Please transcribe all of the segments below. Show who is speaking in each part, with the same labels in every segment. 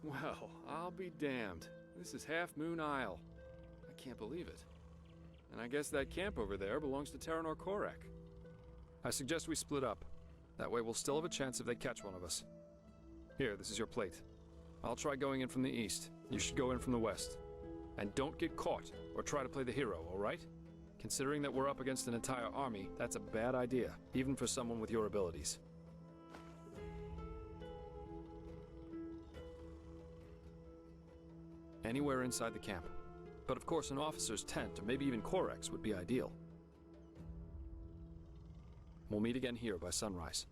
Speaker 1: Well, I'll be damned. This is Half Moon Isle. I can't believe it. And I guess that camp over there belongs to Terranor Korek. I suggest we split up. That way we'll still have a chance if they catch one of us. Here, this is your plate. I'll try going in from the east. You should go in from the west. And don't get caught, or try to play the hero, alright? Considering that we're up against an entire army, that's a bad idea, even for someone with your abilities. Anywhere inside the camp. But of course an officer's tent, or maybe even Korek's, would be ideal. We'll meet again here by sunrise.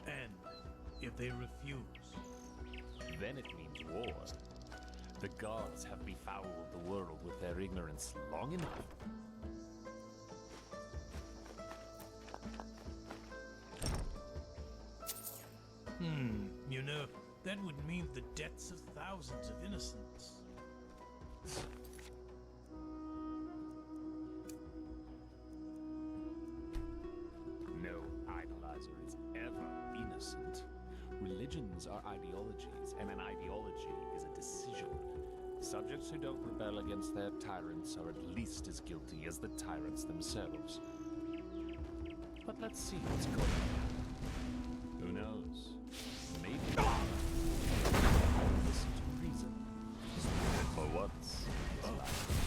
Speaker 2: And if they refuse?
Speaker 3: Then it means war. The gods have befouled the world with their ignorance long enough.
Speaker 2: You know, that would mean the deaths of thousands of innocents.
Speaker 3: No idolizer is ever innocent. Religions are ideologies, and an ideology is a decision. Subjects who don't rebel against their tyrants are at least as guilty as the tyrants themselves. But let's see what's going on. Who knows? Maybe listen to reason. For once in his life.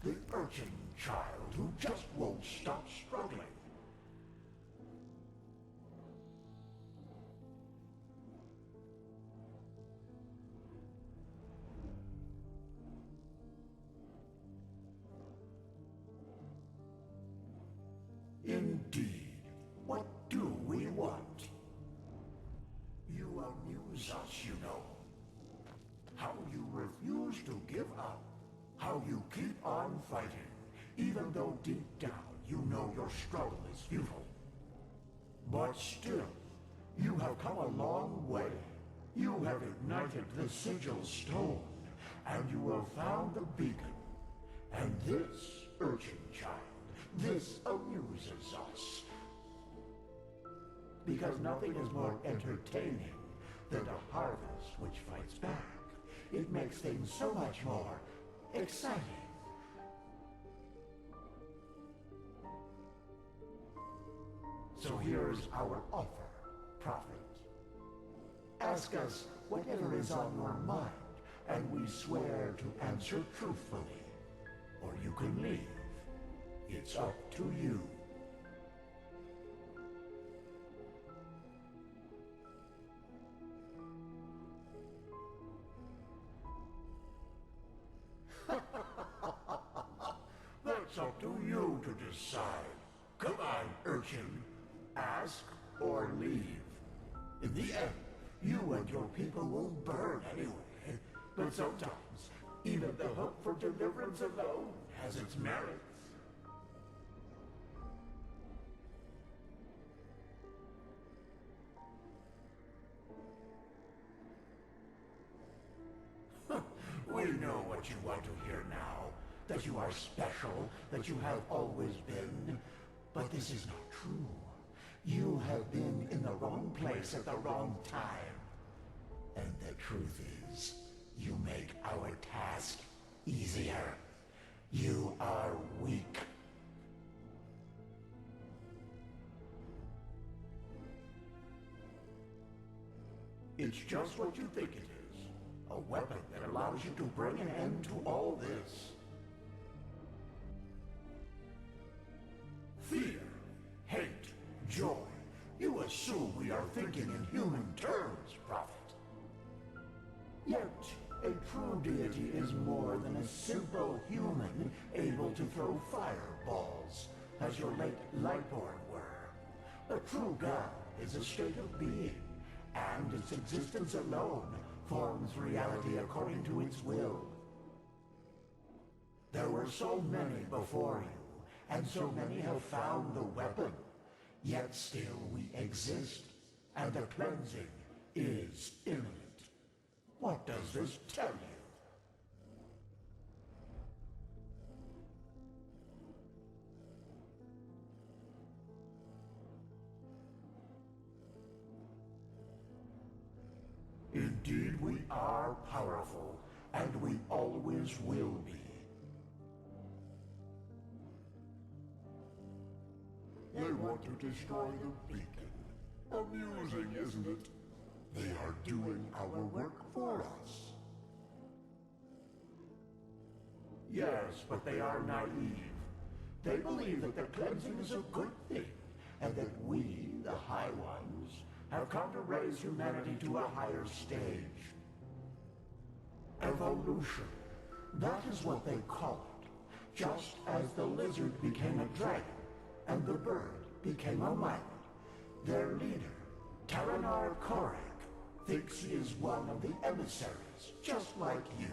Speaker 4: The urchin child who just won't stop struggling. Indeed. What do we want? You amuse us, you know. How you refuse to give up. How you keep on fighting, even though deep down you know your struggle is futile. But still, you have come a long way. You have ignited the sigil stone, and you have found the beacon. And this, urchin child, this amuses us. Because nothing is more entertaining than a harvest which fights back. It makes things so much more exciting. So here's our offer, Prophet. Ask us whatever is on your mind, and we swear to answer truthfully. Or you can leave. It's up to you. That's up to you to decide. Come on, urchin. Ask or leave. In the end, you and your people will burn anyway. But sometimes, even the hope for deliverance alone has its merits. We know what you want to hear now. That you are special, that you have always been. But this is not true. You have been in the wrong place at the wrong time. And the truth is, you make our task easier. You are weak. It's just what you think it is. A weapon that allows you to bring an end to all this. Fear, hate, joy. You assume we are thinking in human terms, Prophet. Yet, a true deity is more than a simple human able to throw fireballs, as your late Lightborn were. A true god is a state of being, and its existence alone forms reality according to its will. There were so many before you, and so many have found the weapon. Yet still we exist, and the cleansing is imminent. What does this tell you? Indeed, we are powerful, and we always will be. They want to destroy the beacon. Amusing, isn't it? They are doing our work for us. Yes, but they are naive. They believe that the cleansing is a good thing, and that we, the High Ones, have come to raise humanity to a higher stage. Evolution. That is what they call it. Just as the lizard became a dragon, and the bird became a miner. Their leader, Taranar Korek, thinks he is one of the emissaries, just like you.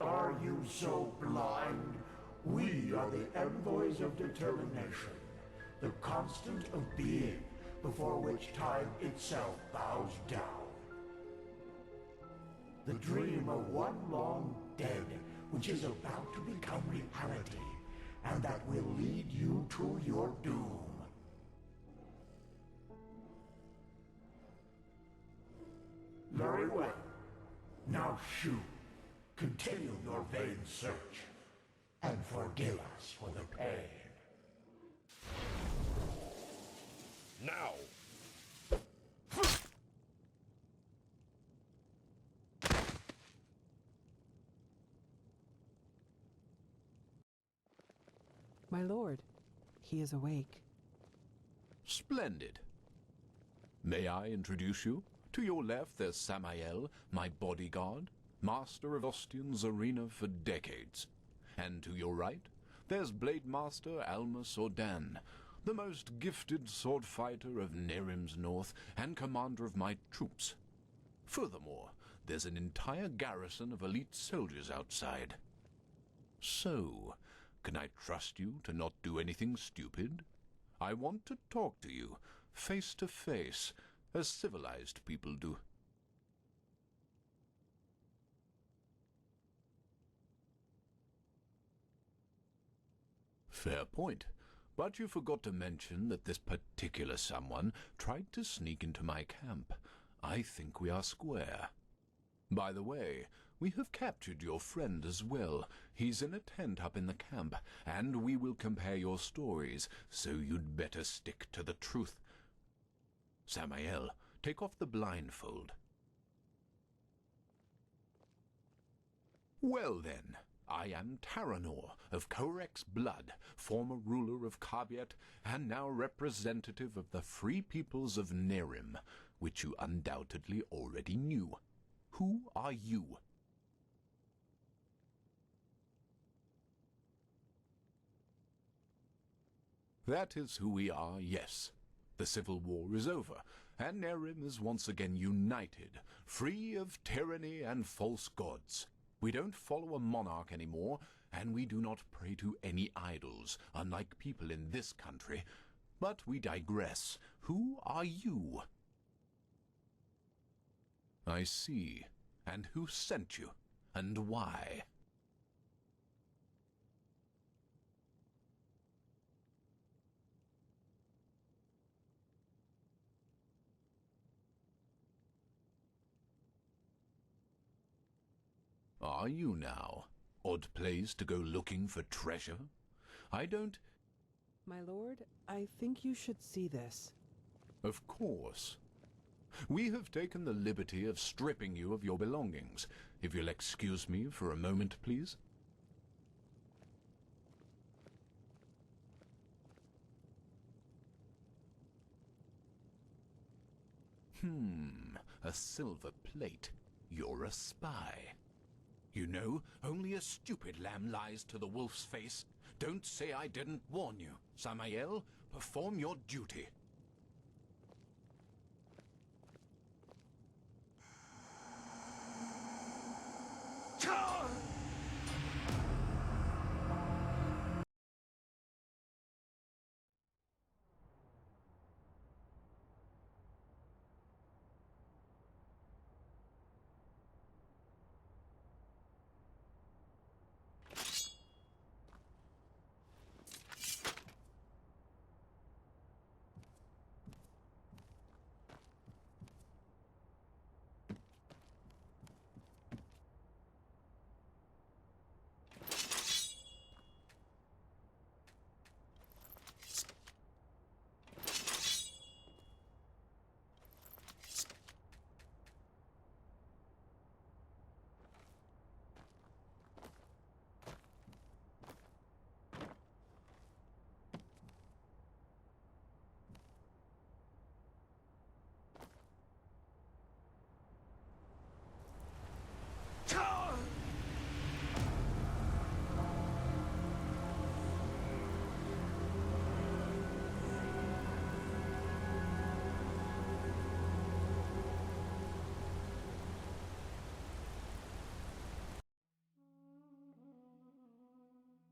Speaker 4: Are you so blind? We are the envoys of determination, the constant of being, before which time itself bows down. The dream of one long dead, which is about to become reality, and that will lead you to your doom. Very well. Now shoot. Continue your vain search, and forgive us for the pain.
Speaker 5: Now, My lord, he is awake.
Speaker 6: Splendid. May I introduce you? To your left, there's Samael, my bodyguard, master of Ostian's arena for decades. And to your right, there's Blade Master Almus Ordan, the most gifted sword fighter of Nerim's north and commander of my troops. Furthermore, there's an entire garrison of elite soldiers outside. So, can I trust you to not do anything stupid? I want to talk to you, face to face, as civilized people do. Fair point. But you forgot to mention that this particular someone tried to sneak into my camp. I think we are square. By the way, we have captured your friend as well. He's in a tent up in the camp, and we will compare your stories, so you'd better stick to the truth. Samael, take off the blindfold. Well then, I am Taranor of Korek's blood, former ruler of Kabiet, and now representative of the free peoples of Nerim, which you undoubtedly already knew. Who are you? That is who we are, yes. The civil war is over, and Nerim is once again united, free of tyranny and false gods. We don't follow a monarch anymore, and we do not pray to any idols, unlike people in this country. But we digress. Who are you? I see. And who sent you? And why? Are you now? Odd place to go looking for treasure? I don't...
Speaker 5: My lord, I think you should see this.
Speaker 6: Of course. We have taken the liberty of stripping you of your belongings. If you'll excuse me for a moment, please. A silver plate. You're a spy. You know, only a stupid lamb lies to the wolf's face. Don't say I didn't warn you. Samael, perform your duty.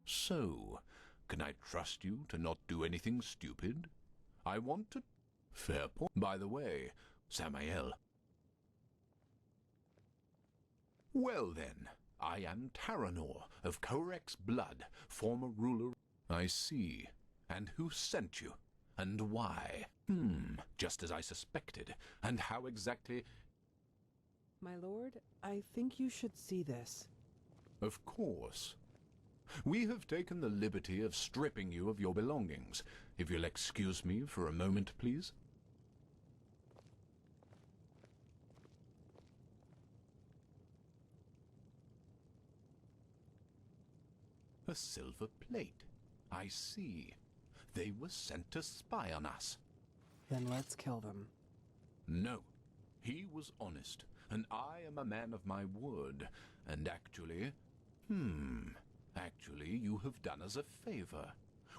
Speaker 6: So, can I trust you to not do anything stupid? I want to... Fair point. By the way, Samael... Well then, I am Taranor of Korek's blood, former ruler... I see. And who sent you? And why? Just as I suspected. And how exactly...
Speaker 5: My lord, I think you should see this.
Speaker 6: Of course. We have taken the liberty of stripping you of your belongings. If you'll excuse me for a moment, please. A silver plate. I see. They were sent to spy on us.
Speaker 5: Then let's kill them.
Speaker 6: No. He was honest, and I am a man of my word. And actually, you have done us a favor.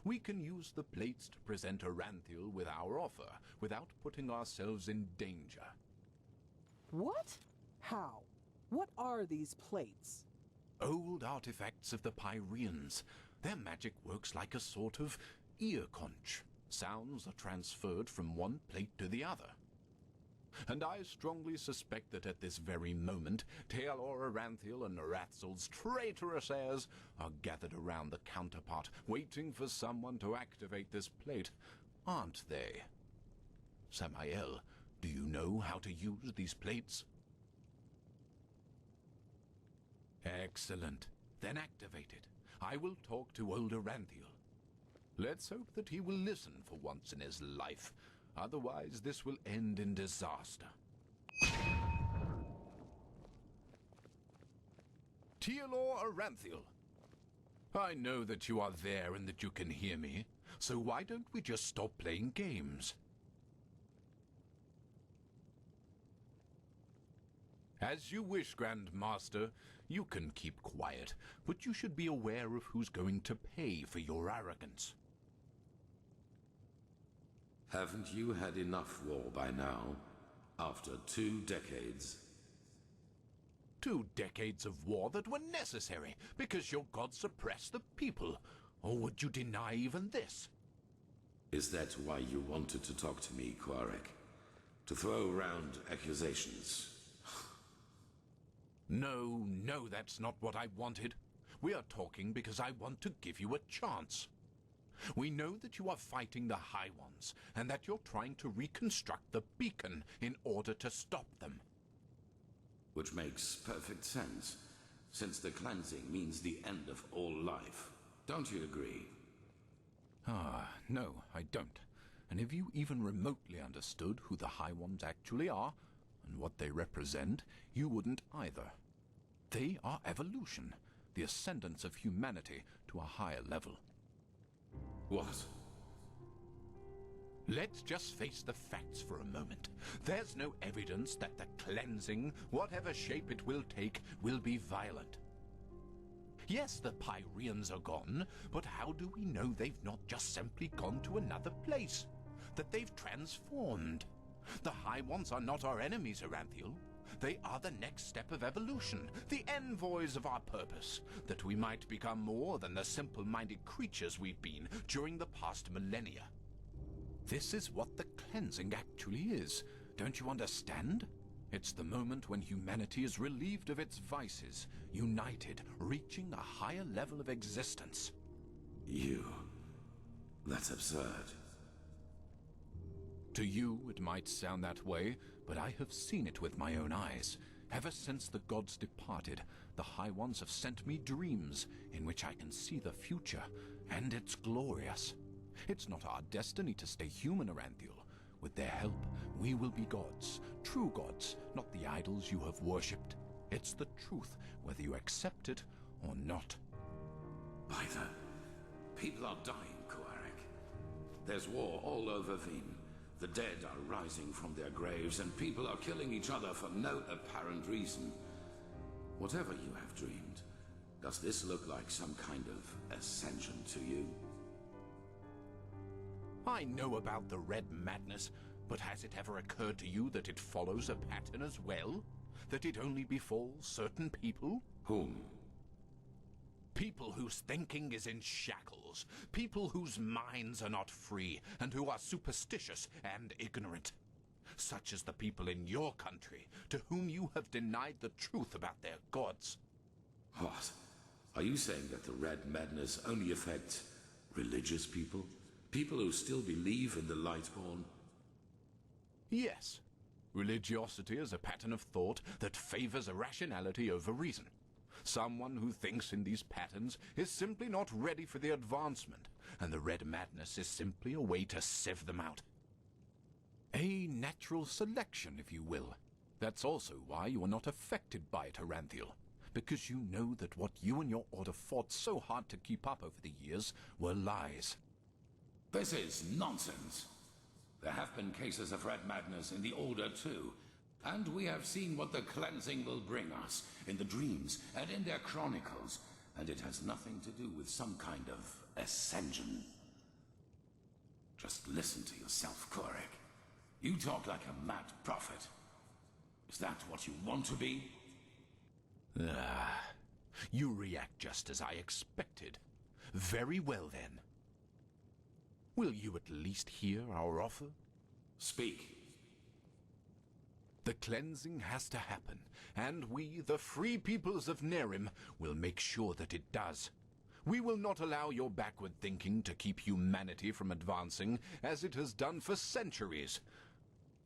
Speaker 6: We can use the plates to present Aranthiel with our offer, without putting ourselves in danger.
Speaker 5: What? How? What are these plates?
Speaker 6: Old artifacts of the Pyreans. Their magic works like a sort of ear conch. Sounds are transferred from one plate to the other. And I strongly suspect that at this very moment, Tealor Aranthiel and Noratzel's traitorous heirs are gathered around the counterpart, waiting for someone to activate this plate, aren't they? Samael, do you know how to use these plates? Excellent. Then activate it. I will talk to old Aranthiel. Let's hope that he will listen for once in his life. Otherwise, this will end in disaster. Tealor Aranthiel. I know that you are there and that you can hear me, so why don't we just stop playing games? As you wish, Grand Master. You can keep quiet, but you should be aware of who's going to pay for your arrogance.
Speaker 7: Haven't you had enough war by now? After 2 decades?
Speaker 6: 2 decades of war that were necessary because your god suppressed the people. Or would you deny even this?
Speaker 7: Is that why you wanted to talk to me, Quarek? To throw around accusations?
Speaker 6: No, that's not what I wanted. We are talking because I want to give you a chance. We know that you are fighting the High Ones, and that you're trying to reconstruct the beacon in order to stop them.
Speaker 7: Which makes perfect sense, since the cleansing means the end of all life. Don't you agree?
Speaker 6: No, I don't. And if you even remotely understood who the High Ones actually are, and what they represent, you wouldn't either. They are evolution, the ascendance of humanity to a higher level.
Speaker 7: What?
Speaker 6: Let's just face the facts for a moment. There's no evidence that the cleansing, whatever shape it will take, will be violent. Yes, the Pyreans are gone, but how do we know they've not just simply gone to another place? That they've transformed? The High Ones are not our enemies, Aranthiel. They are the next step of evolution, the envoys of our purpose, that we might become more than the simple-minded creatures we've been during the past millennia. This is what the cleansing actually is. Don't you understand? It's the moment when humanity is relieved of its vices, united, reaching a higher level of existence.
Speaker 7: That's absurd.
Speaker 6: To you, it might sound that way, but I have seen it with my own eyes. Ever since the gods departed, the High Ones have sent me dreams in which I can see the future, and it's glorious. It's not our destiny to stay human, Aranthiel. With their help, we will be gods, true gods, not the idols you have worshipped. It's the truth, whether you accept it or not.
Speaker 7: By the... people are dying, Quarek. There's war all over Wenn. The dead are rising from their graves, and people are killing each other for no apparent reason. Whatever you have dreamed, does this look like some kind of ascension to you?
Speaker 6: I know about the red madness, but has it ever occurred to you that it follows a pattern as well? That it only befalls certain people?
Speaker 7: Whom?
Speaker 6: People whose thinking is in shackles. People whose minds are not free, and who are superstitious and ignorant. Such as the people in your country, to whom you have denied the truth about their gods.
Speaker 7: What? Are you saying that the red madness only affects religious people? People who still believe in the Lightborn?
Speaker 6: Yes. Religiosity is a pattern of thought that favors irrationality over reason. Someone who thinks in these patterns is simply not ready for the advancement, and the red madness is simply a way to sieve them out. A natural selection, if you will. That's also why you are not affected by it, Aranthiel, because you know that what you and your order fought so hard to keep up over the years were lies.
Speaker 7: This is nonsense. There have been cases of red madness in the Order too, and we have seen what the cleansing will bring us in the dreams and in their chronicles, and it has nothing to do with some kind of ascension. Just listen to yourself, Korek. You talk like a mad prophet. Is that what you want to be?
Speaker 6: Ah, you react just as I expected. Very well then. Will you at least hear our offer?
Speaker 7: Speak.
Speaker 6: The cleansing has to happen, and we, the free peoples of Nerim, will make sure that it does. We will not allow your backward thinking to keep humanity from advancing, as it has done for centuries.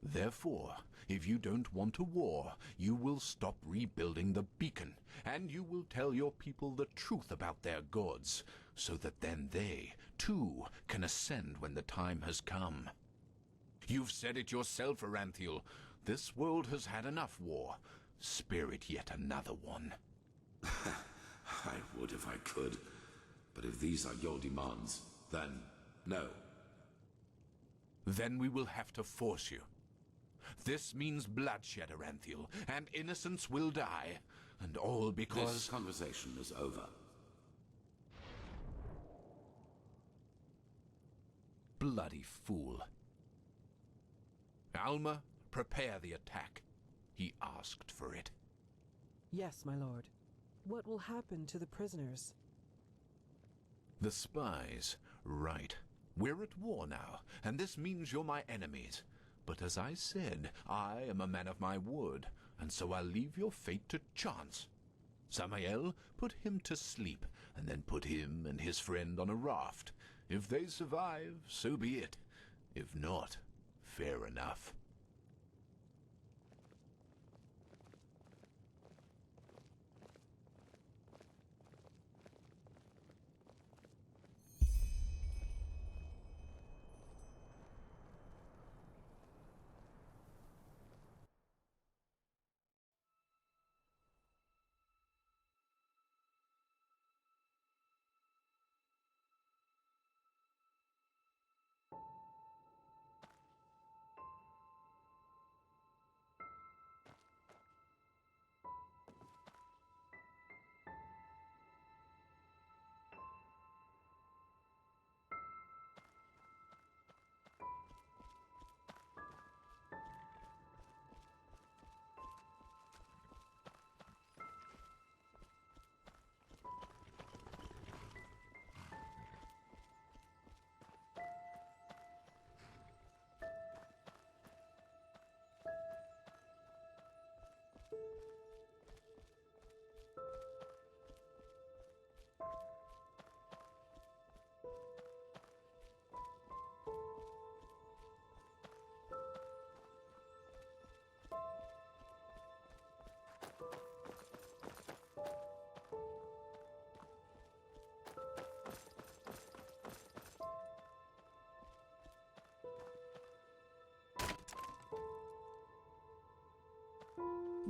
Speaker 6: Therefore, if you don't want a war, you will stop rebuilding the beacon, and you will tell your people the truth about their gods, so that then they, too, can ascend when the time has come. You've said it yourself, Aranthiel. This world has had enough war. Spare it yet another one.
Speaker 7: I would if I could, but if these are your demands, then no.
Speaker 6: Then we will have to force you. This means bloodshed, Aranthiel, and innocents will die, and all because...
Speaker 7: This conversation is over.
Speaker 6: Bloody fool. Alma, prepare the attack. He asked for it.
Speaker 5: Yes, my lord. What will happen to the prisoners?
Speaker 6: The spies, right. We're at war now, and this means you're my enemies. But as I said, I am a man of my word, and so I'll leave your fate to chance. Samael, put him to sleep, and then put him and his friend on a raft. If they survive, so be it. If not, fair enough.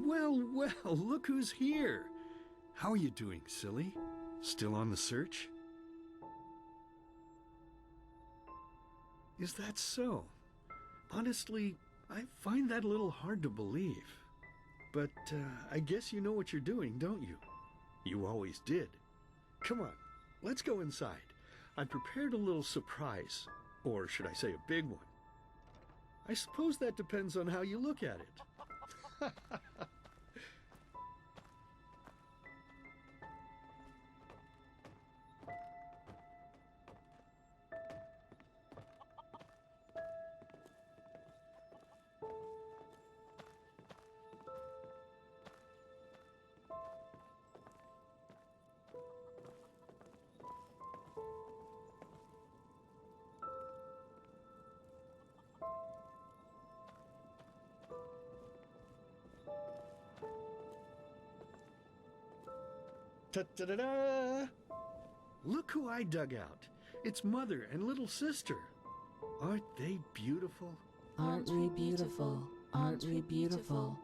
Speaker 8: Well, well, look who's here. How are you doing, silly? Still on the search? Is that so? Honestly, I find that a little hard to believe. But I guess you know what you're doing, don't you? You always did. Come on, let's go inside. I prepared a little surprise, or should I say a big one. I suppose that depends on how you look at it. Ta-da-da-da! Look who I dug out. It's Mother and little sister. Aren't they beautiful?
Speaker 9: Aren't we beautiful? Aren't we beautiful?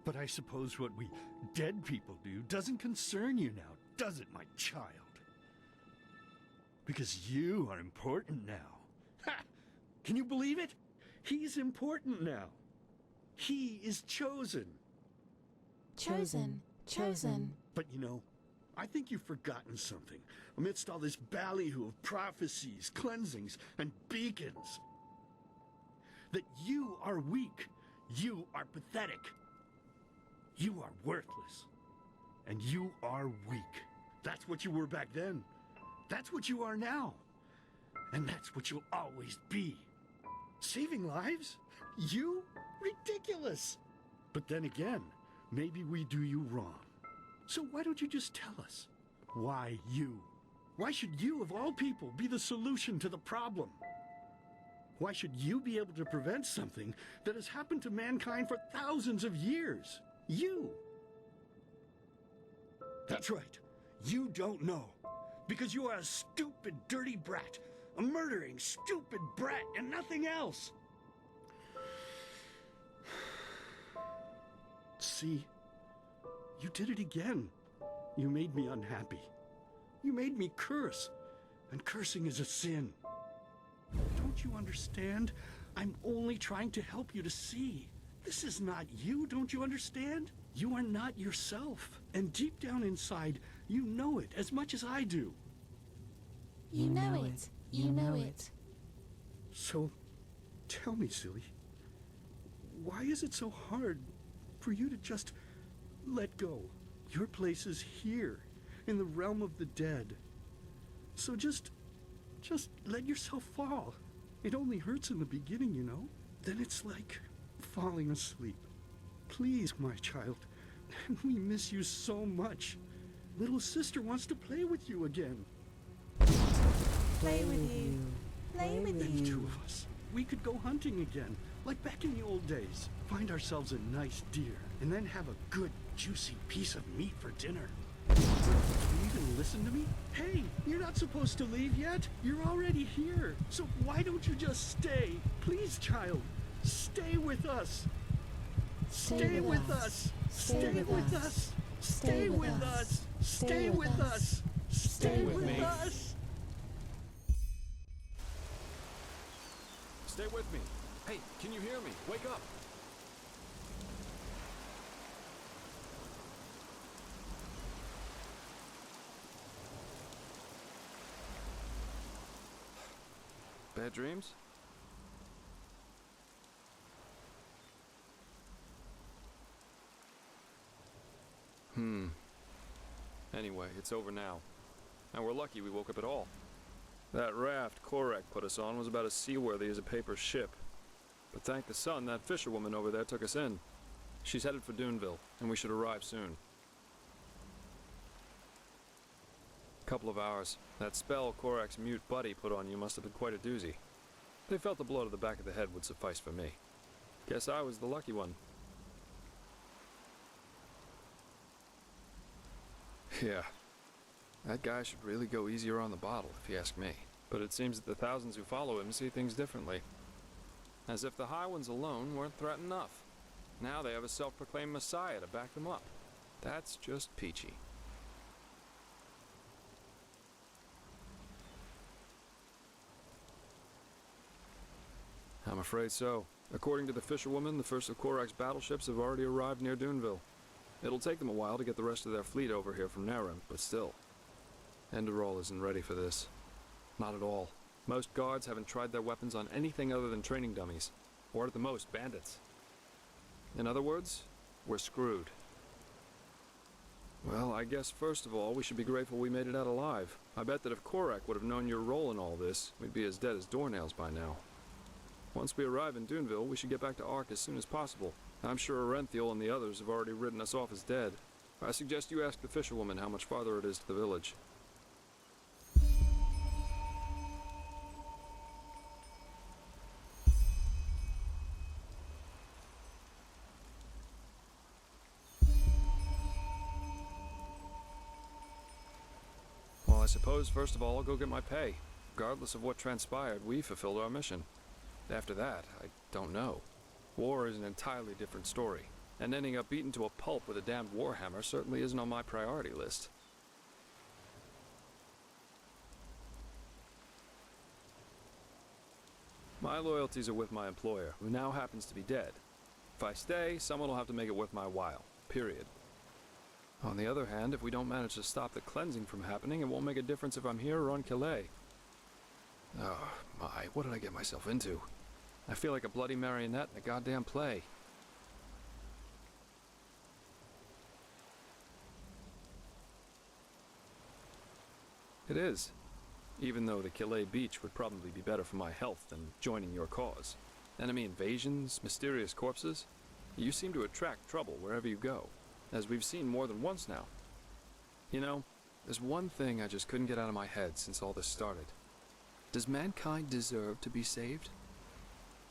Speaker 8: But I suppose what we dead people do doesn't concern you now, does it, my child? Because you are important now. Ha! Can you believe it? He's important now. He is chosen.
Speaker 9: Chosen.
Speaker 8: But you know, I think you've forgotten something. Amidst all this ballyhoo of prophecies, cleansings, and beacons. That you are weak. You are pathetic. You are worthless. And you are weak. That's what you were back then. That's what you are now. And that's what you'll always be. Saving lives? You? Ridiculous! But then again, maybe we do you wrong. So why don't you just tell us? Why you? Why should you, of all people, be the solution to the problem? Why should you be able to prevent something that has happened to mankind for thousands of years? You! That's right. You don't know. Because you are a stupid, dirty brat. A murdering, stupid brat and nothing else. See? You did it again. You made me unhappy. You made me curse. And cursing is a sin. Don't you understand? I'm only trying to help you to see. This is not you, don't you understand? You are not yourself. And deep down inside, you know it as much as I do.
Speaker 9: You know it. You know it.
Speaker 8: So, tell me, silly, why is it so hard for you to just let go? Your place is here, in the realm of the dead. So just let yourself fall. It only hurts in the beginning, you know? Then it's like falling asleep. Please, my child, we miss you so much. Little sister wants to play with you again.
Speaker 9: Play with you. Play with
Speaker 8: And
Speaker 9: you.
Speaker 8: two of us, we could go hunting again, like back in the old days. Find ourselves a nice deer, and then have a good, juicy piece of meat for dinner. Do you even listen to me? Hey, you're not supposed to leave yet. You're already here. So why don't you just stay? Please, child, stay with us. Stay with us. Stay with us. Stay with us. Stay with us. Stay with us.
Speaker 1: Stay with me. Hey, can you hear me? Wake up. Bad dreams? Anyway, it's over now. And we're lucky we woke up at all. That raft Korek put us on was about as seaworthy as a paper ship. But thank the sun, that fisherwoman over there took us in. She's headed for Duneville, and we should arrive soon. Couple of hours. That spell Korek's mute buddy put on you must have been quite a doozy. They felt the blow to the back of the head would suffice for me. Guess I was the lucky one. Yeah. That guy should really go easier on the bottle, if you ask me. But it seems that the thousands who follow him see things differently. As if the high ones alone weren't threat enough. Now they have a self-proclaimed messiah to back them up. That's just peachy. I'm afraid so. According to the fisherwoman, the first of Korak's battleships have already arrived near Duneville. It'll take them a while to get the rest of their fleet over here from Narem, but still. Enderal isn't ready for this. Not at all. Most guards haven't tried their weapons on anything other than training dummies. Or at the most, bandits. In other words, we're screwed. Well, I guess first of all, we should be grateful we made it out alive. I bet that if Korak would have known your role in all this, we'd be as dead as doornails by now. Once we arrive in Duneville, we should get back to Ark as soon as possible. I'm sure Arenthiel and the others have already written us off as dead. I suggest you ask the fisherwoman how much farther it is to the village. Well, I suppose first of all I'll go get my pay. Regardless of what transpired, we fulfilled our mission. After that, I don't know. War is an entirely different story. And ending up beaten to a pulp with a damned warhammer certainly isn't on my priority list. My loyalties are with my employer, who now happens to be dead. If I stay, someone will have to make it worth my while. Period. On the other hand, if we don't manage to stop the cleansing from happening, it won't make a difference if I'm here or on Calais. Oh, my, what did I get myself into? I feel like a bloody marionette in a goddamn play. It is. Even though the Calais beach would probably be better for my health than joining your cause. Enemy invasions, mysterious corpses. You seem to attract trouble wherever you go, as we've seen more than once now. You know, there's one thing I just couldn't get out of my head since all this started. Does mankind deserve to be saved?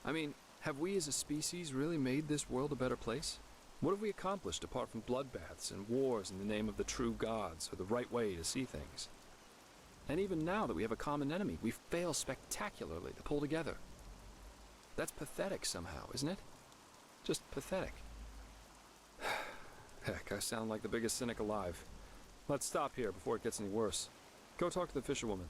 Speaker 1: I mean, have we as a species really made this world a better place? What have we accomplished apart from bloodbaths and wars in the name of the true gods or the right way to see things? And even now that we have a common enemy, we fail spectacularly to pull together. That's pathetic somehow, isn't it? Just pathetic. Heck, I sound like the biggest cynic alive. Let's stop here before it gets any worse. Go talk to the fisherwoman.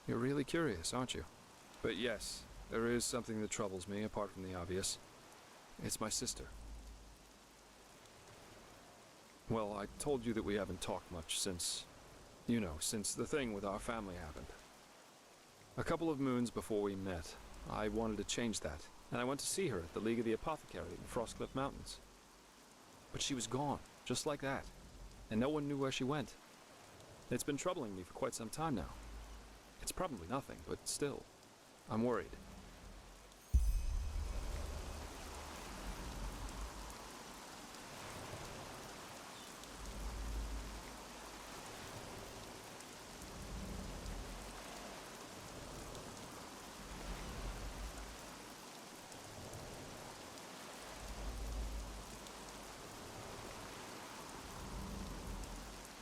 Speaker 1: You're really curious, aren't you? But yes, there is something that troubles me apart from the obvious. It's my sister. Well, I told you that we haven't talked much since, you know, since the thing with our family happened. A couple of moons before we met, I wanted to change that, and I went to see her at the League of the Apothecary in the Frostcliff Mountains. But she was gone, just like that, and no one knew where she went. It's been troubling me for quite some time now. It's probably nothing, but still, I'm worried.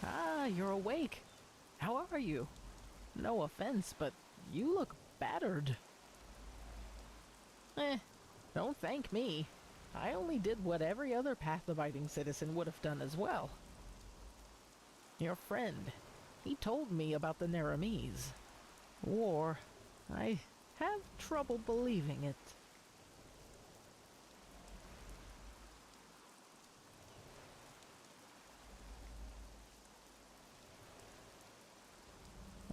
Speaker 10: Ah, you're awake. How are you? No offense, but you look battered. Don't thank me. I only did what every other path-abiding citizen would have done as well. Your friend, he told me about the Naramis. War. I have trouble believing it.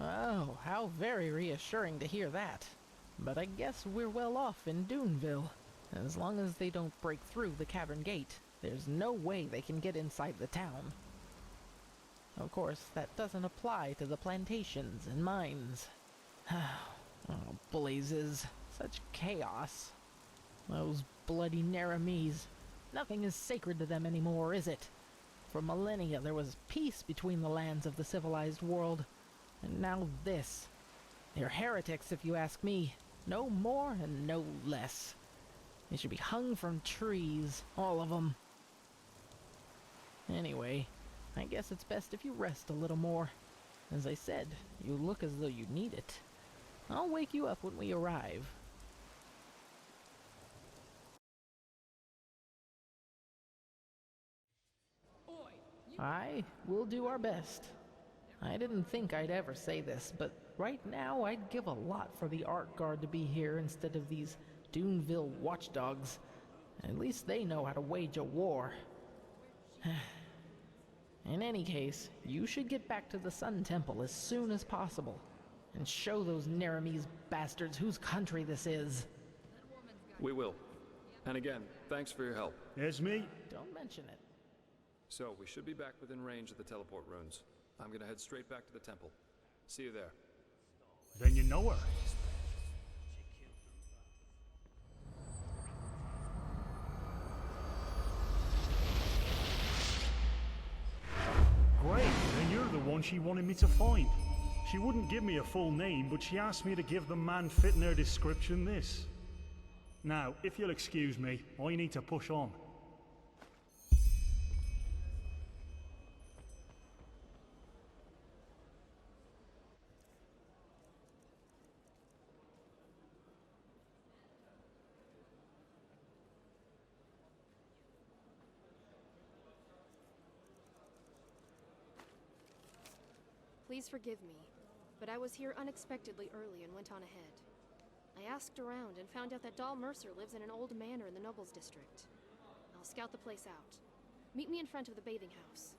Speaker 10: Oh, how very reassuring to hear that. But I guess we're well off in Duneville. As long as they don't break through the cavern gate, there's no way they can get inside the town. Of course, that doesn't apply to the plantations and mines. Oh, blazes. Such chaos. Those bloody Naramis. Nothing is sacred to them anymore, is it? For millennia there was peace between the lands of the civilized world. And now this. They're heretics, if you ask me. No more and no less. They should be hung from trees, all of them. Anyway, I guess it's best if you rest a little more. As I said, you look as though you need it. I'll wake you up when we arrive. I will do our best. I didn't think I'd ever say this, but right now I'd give a lot for the Art Guard to be here instead of these Duneville watchdogs. At least they know how to wage a war. In any case, you should get back to the Sun Temple as soon as possible, and show those Naramis bastards whose country this is.
Speaker 1: We will. And again, thanks for your help.
Speaker 8: There's me.
Speaker 10: Don't mention it.
Speaker 1: So, we should be back within range of the teleport runes. I'm gonna head straight back to the temple. See you there.
Speaker 8: Then you know her. Great, then you're the one she wanted me to find. She wouldn't give me a full name, but she asked me to give the man fitting her description this. Now, if you'll excuse me, I need to push on.
Speaker 11: Please forgive me, but I was here unexpectedly early and went on ahead. I asked around and found out that Doll Mercer lives in an old manor in the Nobles District. I'll scout the place out. Meet me in front of the bathing house.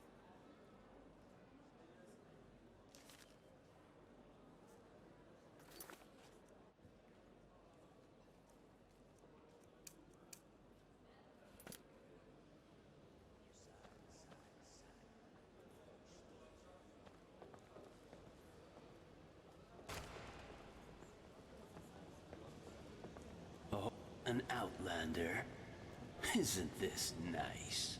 Speaker 12: Oh, an outlander. Isn't this nice?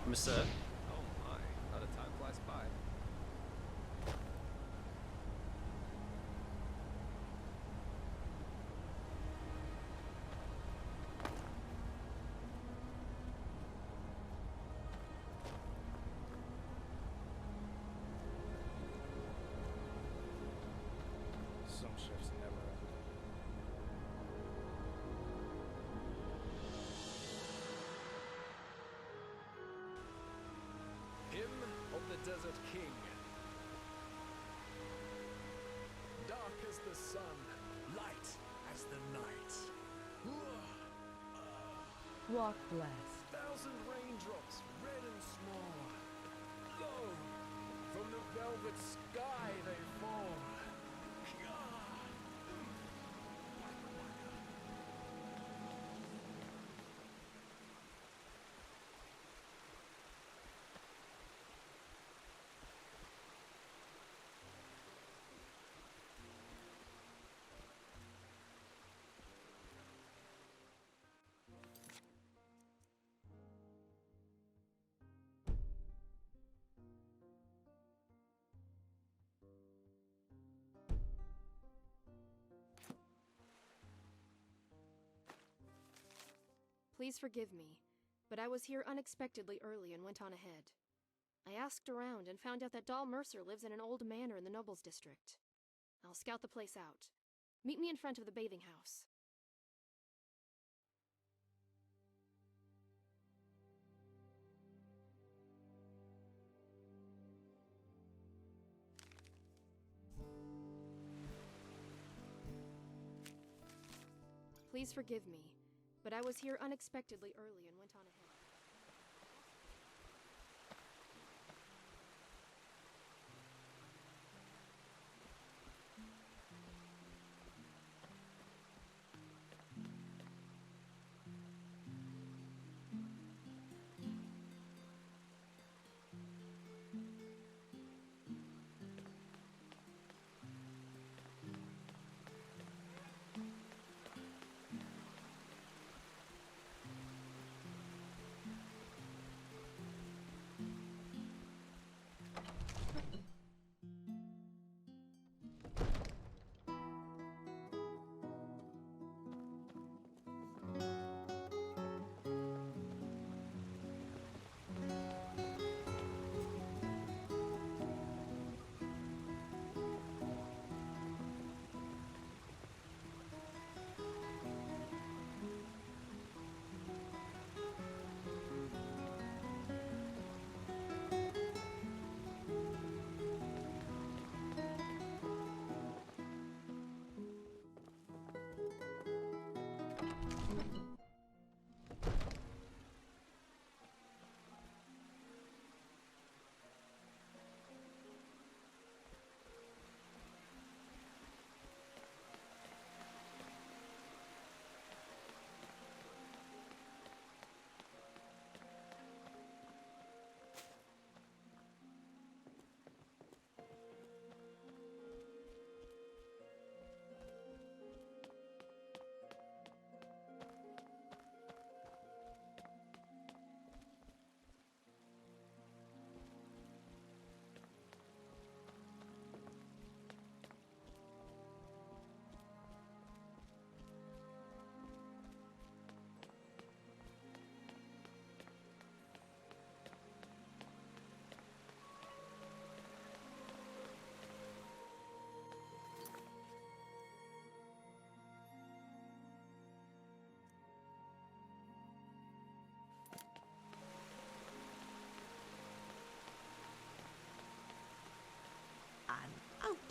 Speaker 13: Mr.
Speaker 1: Oh my, how the time flies by.
Speaker 13: Some shifts never end.
Speaker 1: Hymn of the Desert King. Dark as the sun, light as the night.
Speaker 5: Walk blessed.
Speaker 1: Thousand raindrops, red and small. Lo, from the velvet sky they fall.
Speaker 11: Please forgive me, but I was here unexpectedly early and went on ahead. I asked around and found out that Doll Mercer lives in an old manor in the Nobles District. I'll scout the place out. Meet me in front of the bathing house. Please forgive me, but I was here unexpectedly early and went on ahead.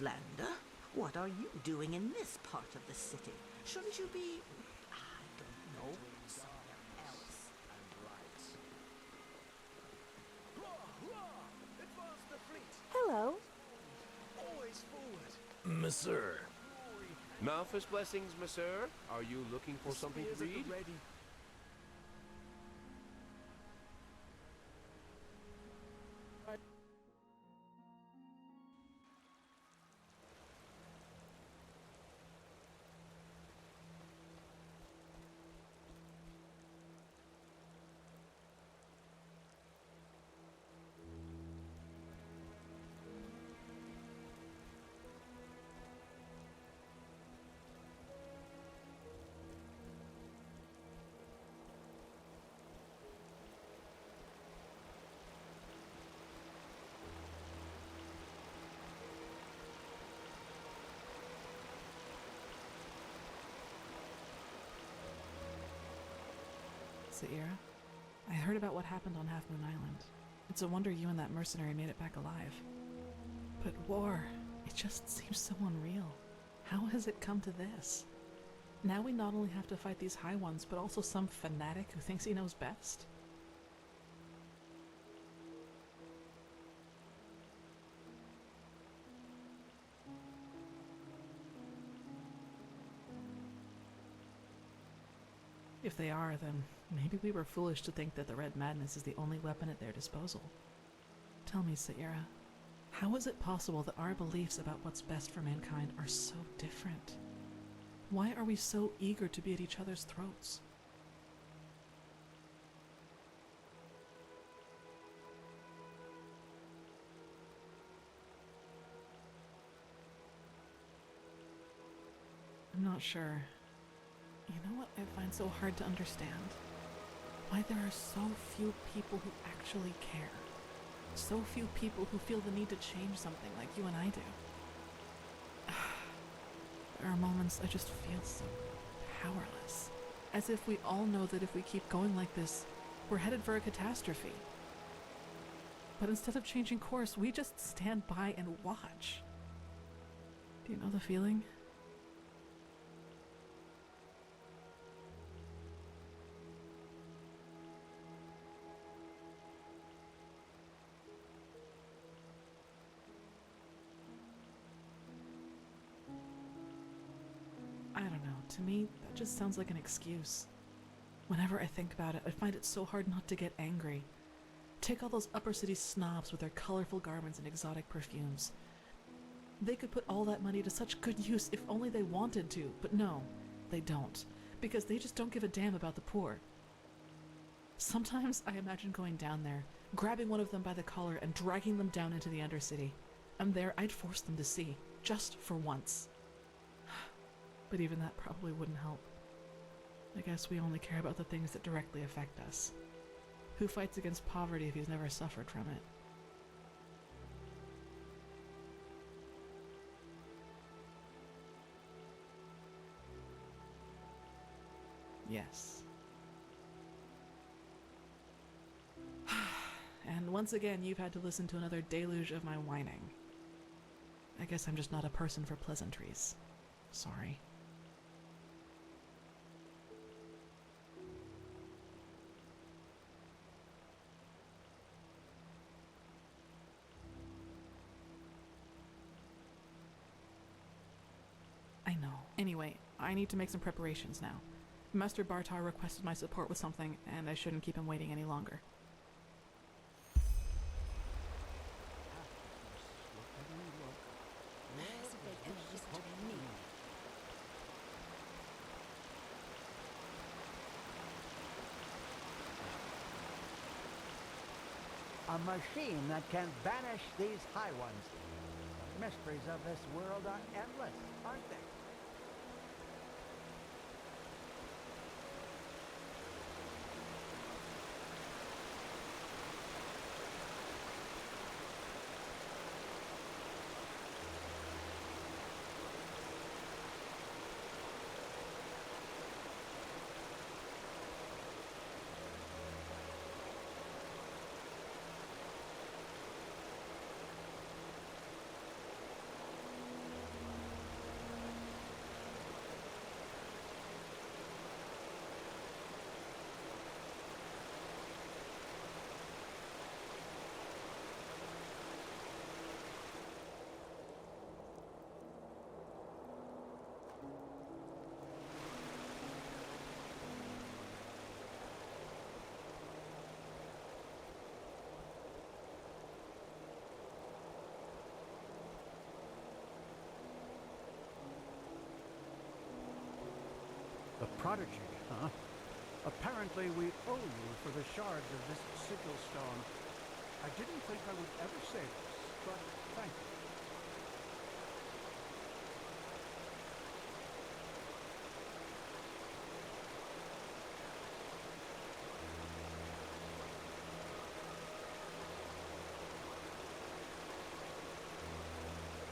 Speaker 14: Outlander, what are you doing in this part of the city? Shouldn't you be, I don't know, somewhere else?
Speaker 9: Hello.
Speaker 13: Always forward.
Speaker 15: Monsieur. Malthus blessings, monsieur. Are you looking for something to read?
Speaker 16: Saira, I heard about what happened on Half Moon Island. It's a wonder you and that mercenary made it back alive. But war, it just seems so unreal. How has it come to this? Now we not only have to fight these High Ones, but also some fanatic who thinks he knows best? If they are, then maybe we were foolish to think that the Red Madness is the only weapon at their disposal. Tell me, Saira, how is it possible that our beliefs about what's best for mankind are so different? Why are we so eager to be at each other's throats? I'm not sure. You know what I find so hard to understand? Why there are so few people who actually care. So few people who feel the need to change something like you and I do. There are moments I just feel so powerless. As if we all know that if we keep going like this, we're headed for a catastrophe. But instead of changing course, we just stand by and watch. Do you know the feeling? I don't know, to me, that just sounds like an excuse. Whenever I think about it, I find it so hard not to get angry. Take all those upper city snobs with their colorful garments and exotic perfumes. They could put all that money to such good use if only they wanted to, but no, they don't, because they just don't give a damn about the poor. Sometimes I imagine going down there, grabbing one of them by the collar and dragging them down into the Undercity, and there I'd force them to see, just for once. But even that probably wouldn't help. I guess we only care about the things that directly affect us. Who fights against poverty if he's never suffered from it? Yes. And once again, you've had to listen to another deluge of my whining. I guess I'm just not a person for pleasantries. Sorry. I know. Anyway, I need to make some preparations now. Master Bartar requested my support with something, and I shouldn't keep him waiting any longer.
Speaker 17: A machine that can banish these High Ones. Mysteries of this world are endless, aren't they? prodigy, huh? Apparently we owe you for the shards of this sigil stone. I didn't think I would ever say this, but thank you.